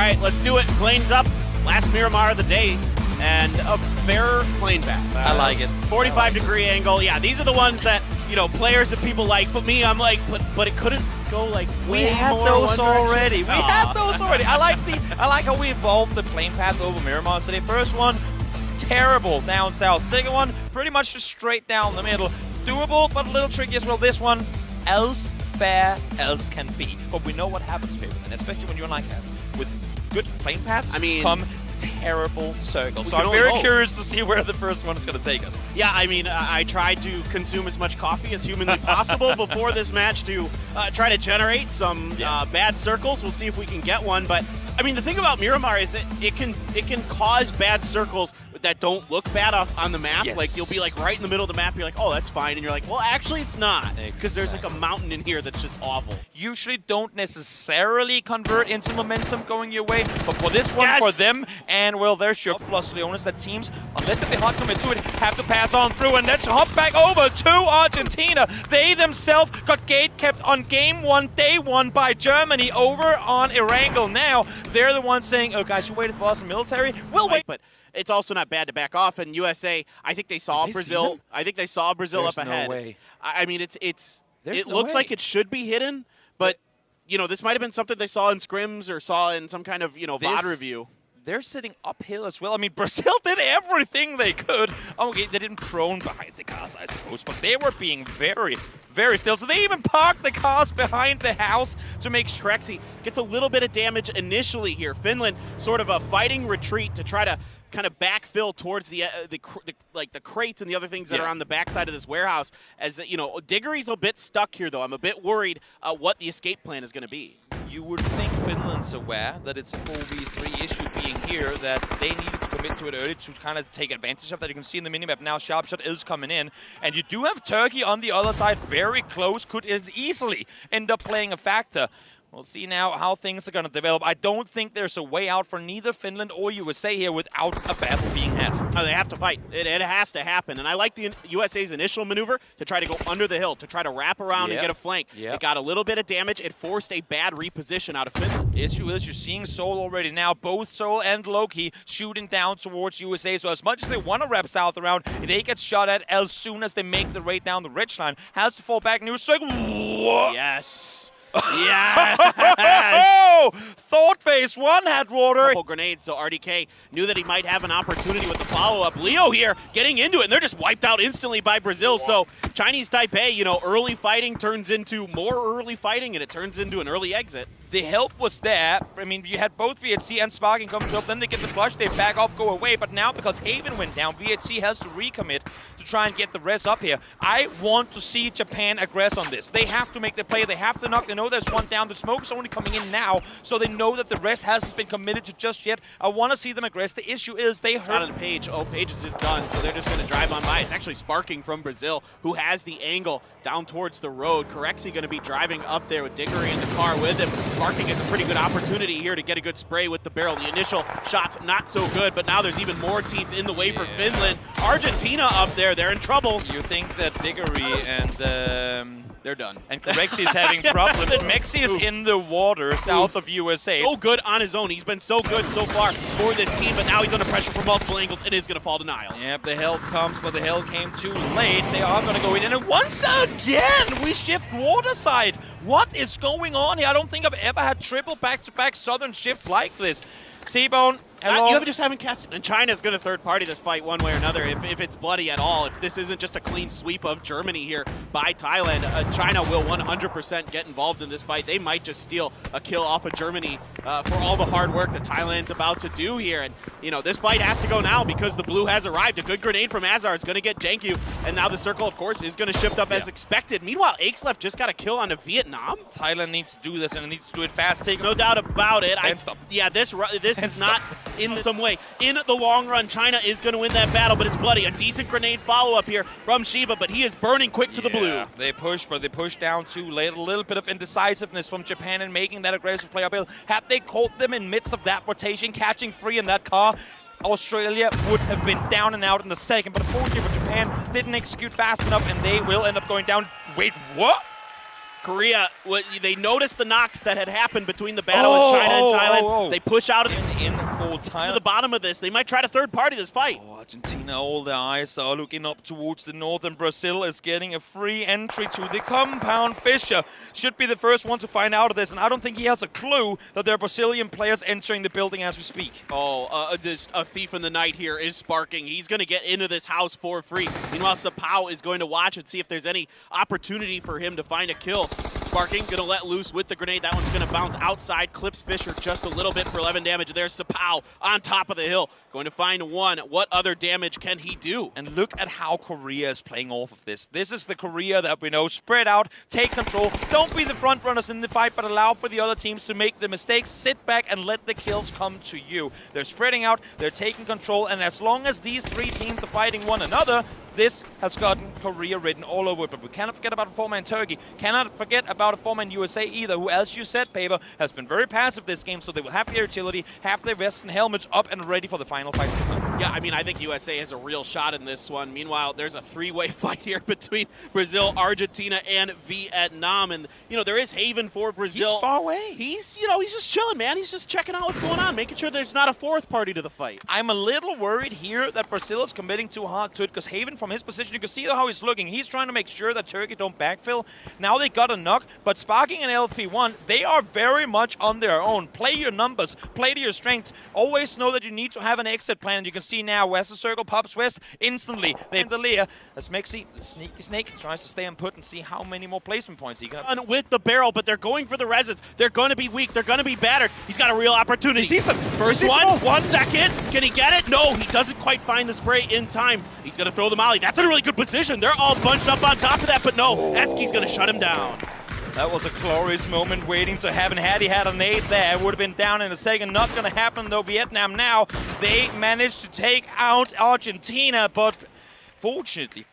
right, let's do it. Planes up. Last Miramar of the day. And a fair plane path. I like it. 45-degree angle. Yeah, these are the ones that, you know, players and people like. But me, I'm like, but it couldn't go like We way had more those one already. direction. We had those already. I like how we evolved the plane path over Miramar today. First one, terrible down south. Second one, pretty much just straight down the middle. Doable, but a little tricky as well. This one, else fair as can be. But we know what happens, people, and especially when you're on Lightcast. With good plane paths, come terrible circles. So I'm very curious to see where the first one is going to take us. Yeah, I mean, I tried to consume as much coffee as humanly possible before this match to try to generate some bad circles. We'll see if we can get one. But I mean, the thing about Miramar is that it can cause bad circles that don't look bad on the map. Yes. Like, you'll be like right in the middle of the map, you're like, oh, that's fine. And you're like, well, actually it's not. Because there's like a mountain in here that's just awful. Usually don't necessarily convert into momentum going your way, but for this one, for them, and well, there's your plus Leonis that teams, unless they hot commit to it, have to pass on through, and let's hop back over to Argentina. They themselves got gate kept on game one, day one by Germany over on Erangel. Now, they're the ones saying, oh guys, you waited for us in military? We'll wait. But it's also not bad to back off. And USA, I think they saw Brazil. I think they saw Brazil up ahead. No way. I mean, it looks like it should be hidden, but you know, this might have been something they saw in scrims or saw in some kind of VOD review. They're sitting uphill as well. I mean, Brazil did everything they could. Okay, they didn't prone behind the cars, I suppose, but they were being very, very still. So they even parked the cars behind the house to make sure. Krexi gets a little bit of damage initially here. Finland sort of a fighting retreat to try to kind of backfill towards the crates and the other things that are on the backside of this warehouse. As you know, Diggory's a bit stuck here, though. I'm a bit worried what the escape plan is going to be. You would think Finland's aware that it's a 4v3 issue being here, that they needed to commit to it early to kind of take advantage of that. You can see in the minimap now, Sharpshot is coming in, and you do have Turkey on the other side, very close, could easily end up playing a factor. We'll see now how things are going to develop. I don't think there's a way out for neither Finland or USA here without a battle being had. Oh, they have to fight. It has to happen. And I like the USA's initial maneuver to try to go under the hill, to try to wrap around and get a flank. It got a little bit of damage. It forced a bad reposition out of Finland. The issue is you're seeing Seoul already now. Both Seoul and Loki shooting down towards USA. So as much as they want to wrap south around, they get shot at as soon as they make the raid down the ridgeline. Has to fall back. News like, what? Yes. Yes! Oh! Thought phase one had water. Couple grenades, so RDK knew that he might have an opportunity with the follow-up. Leo here getting into it, and they're just wiped out instantly by Brazil. So Chinese Taipei, you know, early fighting turns into more early fighting, and it turns into an early exit. The help was there. I mean, you had both VHC and Sparking come to help. Then they get the flush, they back off, go away. But now, because Haven went down, VHC has to recommit to try and get the res up here. I want to see Japan aggress on this. They have to make the play. They have to knock. They know there's one down. The smoke is only coming in now, so they know that the res hasn't been committed to just yet. I want to see them aggress. The issue is they hurt. Out of the Page. Oh, Page is just done, so they're just going to drive on by. It's actually Sparking from Brazil, who has the angle down towards the road. Corexi going to be driving up there with Diggory in the car with him. Sparking is a pretty good opportunity here to get a good spray with the barrel. The initial shot's not so good, but now there's even more teams in the way for Finland. Argentina up there, they're in trouble. You think that Diggory and they're done. And Corexi is having problems. Mexi is in the water south of USA. So good on his own. He's been so good so far for this team, but now he's under pressure from multiple angles. It is going to fall denial. Yep, the help comes, but the help came too late. They are going to go in. And once again, we shift water side. What is going on here? I don't think I've ever had triple back-to-back Southern shifts like this. T-Bone. You just haven't cast it. And China's going to third-party this fight one way or another if it's bloody at all. If this isn't just a clean sweep of Germany here by Thailand, China will 100% get involved in this fight. They might just steal a kill off of Germany for all the hard work that Thailand's about to do here. And, you know, this fight has to go now because the blue has arrived. A good grenade from Azar is going to get Janku. And now the circle, of course, is going to shift up as expected. Meanwhile, Aixlef just got a kill on a Vietnam. Thailand needs to do this, and it needs to do it fast. No doubt about it. Yeah, this is not in some way. In the long run, China is going to win that battle, but it's bloody. A decent grenade follow-up here from Shiva, but he is burning quick to the blue. They push, but they push down too late. A little bit of indecisiveness from Japan in making that aggressive play uphill. Had they caught them in midst of that rotation, catching free in that car, Australia would have been down and out in the second, but unfortunately for Japan, didn't execute fast enough, and they will end up going down. Wait, what? Korea, they noticed the knocks that had happened between the battle of China and Thailand. They push out in full time to the bottom of this. They might try to third party this fight. Argentina, all their eyes are looking up towards the north, and Brazil is getting a free entry to the compound. Fischer should be the first one to find out of this, and I don't think he has a clue that there are Brazilian players entering the building as we speak. This a thief in the night here is sparking. He's going to get into this house for free. Meanwhile, Sapao is going to watch and see if there's any opportunity for him to find a kill. Sparking going to let loose with the grenade. That one's going to bounce outside, clips Fischer just a little bit for 11 damage. There's Sapao on top of the hill, going to find one. What other damage can he do? And look at how Korea is playing off of this. This is the Korea that we know. Spread out, take control. Don't be the front runners in the fight, but allow for the other teams to make the mistakes. Sit back and let the kills come to you. They're spreading out, they're taking control, and as long as these three teams are fighting one another, this has gotten Korea written all over it. But we cannot forget about a four-man Turkey. Cannot forget about a four-man USA either, who, as you said, Paper, has been very passive this game, so they will have their utility, have their vests and helmets up and ready for the final fights to come. Yeah, I mean, I think USA has a real shot in this one. Meanwhile, there's a three-way fight here between Brazil, Argentina, and Vietnam. And, you know, there is haven for Brazil. He's far away. He's just chilling, man. He's just checking out what's going on, making sure there's not a fourth party to the fight. I'm a little worried here that Brazil is committing too hard to it, because Haven, from his position, you can see how he's looking. He's trying to make sure that Turkey don't backfill. Now they got a knock, but Sparking and LFP1, they are very much on their own. Play your numbers, play to your strength. Always know that you need to have an exit plan. And you can see now, West of Circle, Pubs West, instantly. They have the Lear, as Mexi, the sneaky snake, tries to stay on put and see how many more placement points he got. With the barrel, but they're going for the reses. They're going to be weak. They're going to be battered. He's got a real opportunity. He sees them. First one, 1 second. Can he get it? No, he doesn't quite find the spray in time. He's going to throw the molly. That's a really good position. They're all bunched up on top of that, but no, Eski's going to shut him down. That was a glorious moment waiting to happen. Had he had a nade there, it would have been down in a second. Not going to happen, though. Vietnam now, they managed to take out Argentina, but fortunately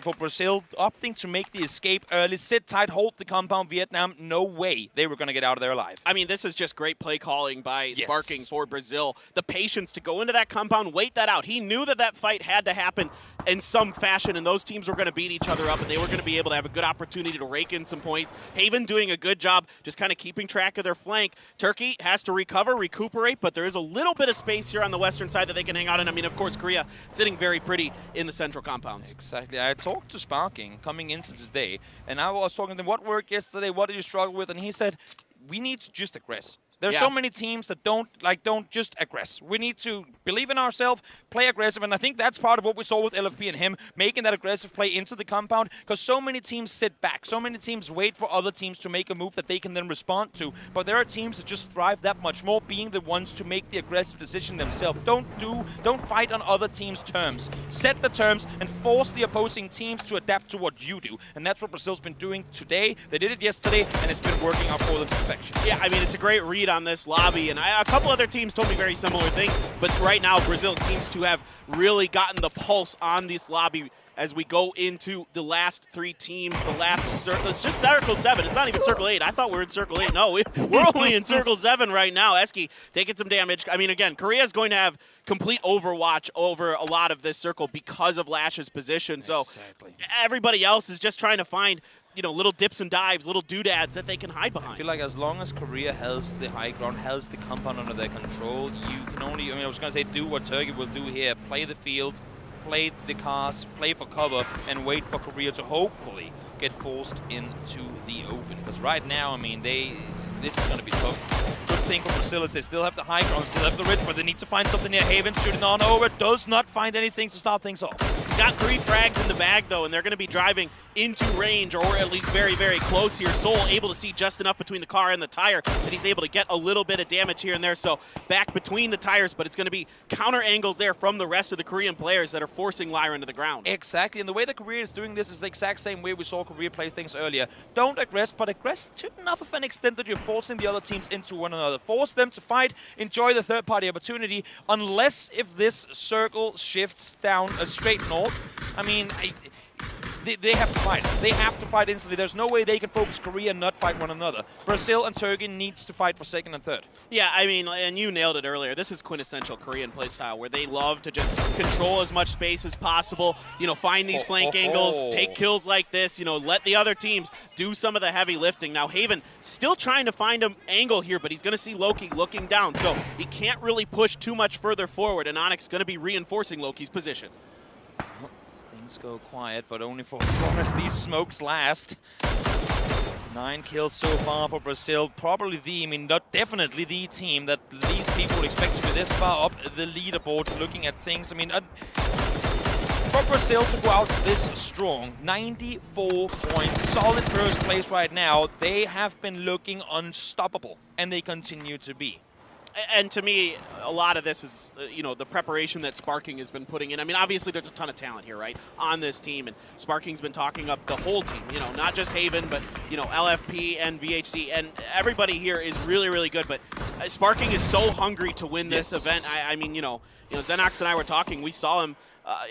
for Brazil, opting to make the escape early, sit tight, hold the compound. Vietnam, no way they were going to get out of there alive. I mean, this is just great play calling by Sparking for Brazil. The patience to go into that compound, wait that out. He knew that that fight had to happen in some fashion, and those teams were going to beat each other up, and they were going to be able to have a good opportunity to rake in some points. Haven doing a good job just kind of keeping track of their flank. Turkey has to recuperate, but there is a little bit of space here on the western side that they can hang out in. I mean, of course, Korea sitting very pretty in the central compounds. Exactly. I talked to Sparking coming into this day, and I was talking to him, what worked yesterday, what did you struggle with? And he said, we need to just aggress. There's so many teams that don't just aggress. We need to believe in ourselves, play aggressive, and I think that's part of what we saw with LFP and him, making that aggressive play into the compound, because so many teams sit back. So many teams wait for other teams to make a move that they can then respond to, but there are teams that just thrive that much more, being the ones to make the aggressive decision themselves. Don't fight on other teams' terms. Set the terms and force the opposing teams to adapt to what you do, and that's what Brazil's been doing today. They did it yesterday, and it's been working out for them to perfection. Yeah, I mean, it's a great read on this lobby, and a couple other teams told me very similar things, but right now Brazil seems to have really gotten the pulse on this lobby as we go into the last three teams, the last circle. It's just Circle 7. It's not even Circle 8. I thought we were in Circle 8. No, we're only in Circle 7 right now. Eski taking some damage. I mean, again, Korea's going to have complete overwatch over a lot of this circle because of Lash's position. So everybody else is just trying to find, you know, little dips and dives, little doodads that they can hide behind. I feel like as long as Korea has the high ground, has the compound under their control, you can only, I mean, I was going to say do what Turkey will do here, play the field, play the cars, play for cover, and wait for Korea to hopefully get forced into the open. Because right now, I mean, this is going to be tough. Good thing for Brazil is they still have the high ground, still have the ridge, but they need to find something near Haven. Shooting on over, does not find anything to start things off. Got 3 frags in the bag, though, and they're going to be driving into range, or at least very, very close here. Soul able to see just enough between the car and the tire that he's able to get a little bit of damage here and there. So back between the tires, but it's going to be counter angles there from the rest of the Korean players that are forcing Lyra into the ground. Exactly, and the way that Korea is doing this is the exact same way we saw Korea play things earlier. Don't aggress, but aggress to enough of an extent that you're forcing the other teams into one another. Force them to fight, enjoy the third-party opportunity, unless if this circle shifts down straight north. I mean, they have to fight. They have to fight instantly. There's no way they can focus Korea and not fight one another. Brazil and Turkey needs to fight for second and third. Yeah, I mean, and you nailed it earlier. This is quintessential Korean playstyle where they love to just control as much space as possible, you know, find these flank angles, take kills like this, you know, let the other teams do some of the heavy lifting. Now, Haven still trying to find an angle here, but he's going to see Loki looking down, so he can't really push too much further forward, and Onyx going to be reinforcing Loki's position. Things go quiet, but only for as long as these smokes last. 9 kills so far for Brazil. Probably the, I mean, not definitely the team that these people expect to be this far up the leaderboard looking at things. I mean, for Brazil to go out this strong, 94 points, solid first place right now. They have been looking unstoppable, and they continue to be. And to me, a lot of this is, you know, the preparation that Sparking has been putting in. I mean, obviously there's a ton of talent here, right, on this team, and Sparking's been talking up the whole team, you know, not just Haven, but, you know, LFP and VHC, and everybody here is really, really good, but Sparking is so hungry to win this event. I mean, you know, Xenox and I were talking, we saw him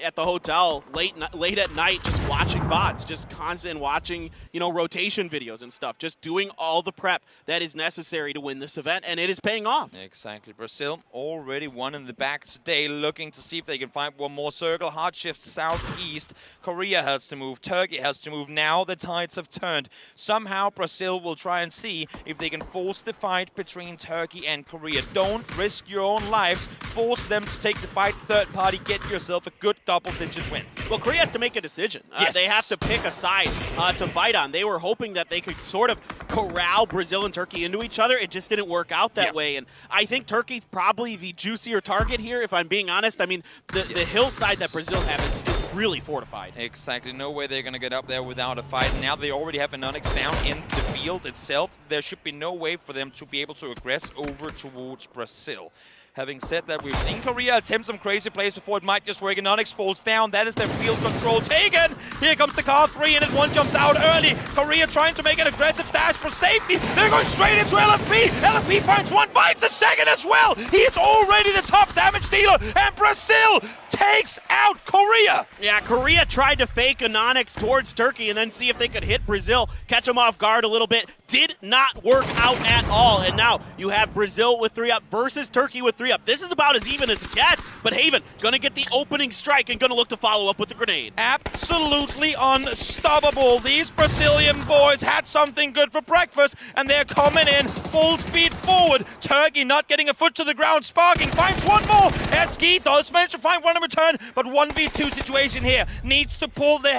at the hotel late at night just watching bots, just constant watching, you know, rotation videos and stuff, just doing all the prep that is necessary to win this event, and it is paying off. Exactly. Brazil already one in the back today, looking to see if they can find one more circle. Hard shift southeast. Korea has to move. Turkey has to move. Now the tides have turned. Somehow Brazil will try and see if they can force the fight between Turkey and Korea. Don't risk your own lives. Force them to take the fight third party. Get yourself a good double-digit win. Well, Korea has to make a decision. Yes. They have to pick a side to fight on. They were hoping that they could sort of corral Brazil and Turkey into each other. It just didn't work out that way. And I think Turkey's probably the juicier target here, if I'm being honest. I mean, the hillside that Brazil has is really fortified. Exactly. No way they're going to get up there without a fight. Now they already have an Onyx down in the field itself. There should be no way for them to be able to aggress over towards Brazil. Having said that, we've seen Korea attempt some crazy plays before. It might just work, and Onyx falls down. That is their field control taken. Here comes the car 3, and one jumps out early. Korea trying to make an aggressive dash for safety. They're going straight into LFP. LFP finds one, finds the second as well. He's already the top damage dealer, and Brazil takes out Korea. Yeah, Korea tried to fake an Onyx towards Turkey and then see if they could hit Brazil, catch them off guard a little bit. Did not work out at all. And now you have Brazil with 3 up versus Turkey with 3 up. This is about as even as it gets, but Haven gonna get the opening strike and gonna look to follow up with the grenade. Absolutely unstoppable. These Brazilian boys had something good for breakfast, and they're coming in full speed forward. Turkey not getting a foot to the ground. Sparking finds one more. Eski does manage to find one in return, but 1v2 situation here. Needs to pull the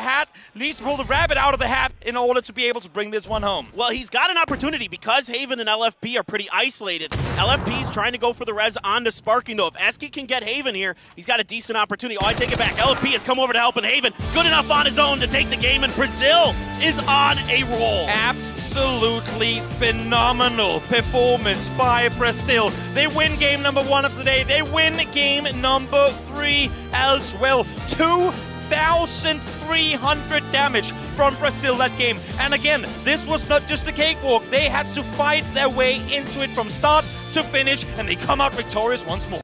rabbit out of the hat in order to be able to bring this one home. Well, he's got an opportunity because Haven and LFP are pretty isolated. LFP's trying to go for the res onto Sparking, though. If Eski can get Haven here, he's got a decent opportunity. Oh, I take it back. LFP has come over to help, and Haven good enough on his own to take the game, and Brazil is on a roll. Absolutely phenomenal performance by Brazil. They win game number 1 of the day. They win game number 3 as well. 2,300 damage from Brazil that game. And again, this was not just a cakewalk. They had to fight their way into it from start to finish, and they come out victorious once more.